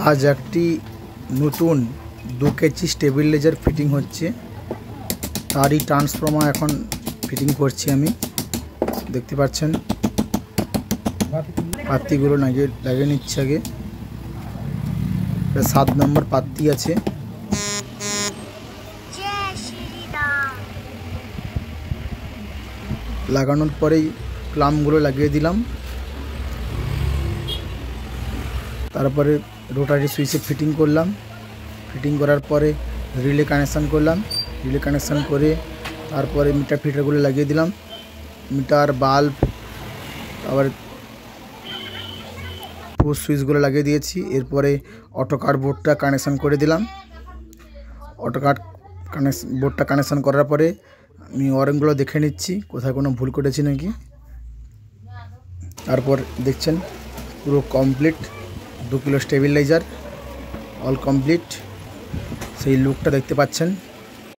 आज একটি নতুন 2 কেজি স্টেবিলাইজার ফিটিং হচ্ছে, তারই ট্রান্সফর্মার এখন ফিটিং করছি আমি। দেখতে পাচ্ছেন পাত্তিগুলো লাগিয়ে নিচ্ছে আগে। 7 নম্বর পাত্তি আছে। লাগানোর পরেই ক্লামগুলো লাগিয়ে দিলাম। তারপরে রোটারি সুইচে ফিটিং করলাম। ফিটিং করার পরে রিলে কানেকশান করলাম। রিলে কানেকশান করে তারপরে মিটার ফিটারগুলো লাগিয়ে দিলাম। মিটার, বাল্ব, আবার পুশ সুইচগুলো লাগিয়ে দিয়েছি। এরপরে অটোকার বোর্ডটা কানেকশান করে দিলাম। অটোকার বোর্ডটা কানেকশান করার পরে আমি ওয়ারিংগুলো দেখে নিচ্ছি কোথায় কোনো ভুল করেছি নাকি। তারপর দেখছেন পুরো complete 2 kilo stabiliser all complete, সেই লুকটা দেখতে পাচ্ছেন।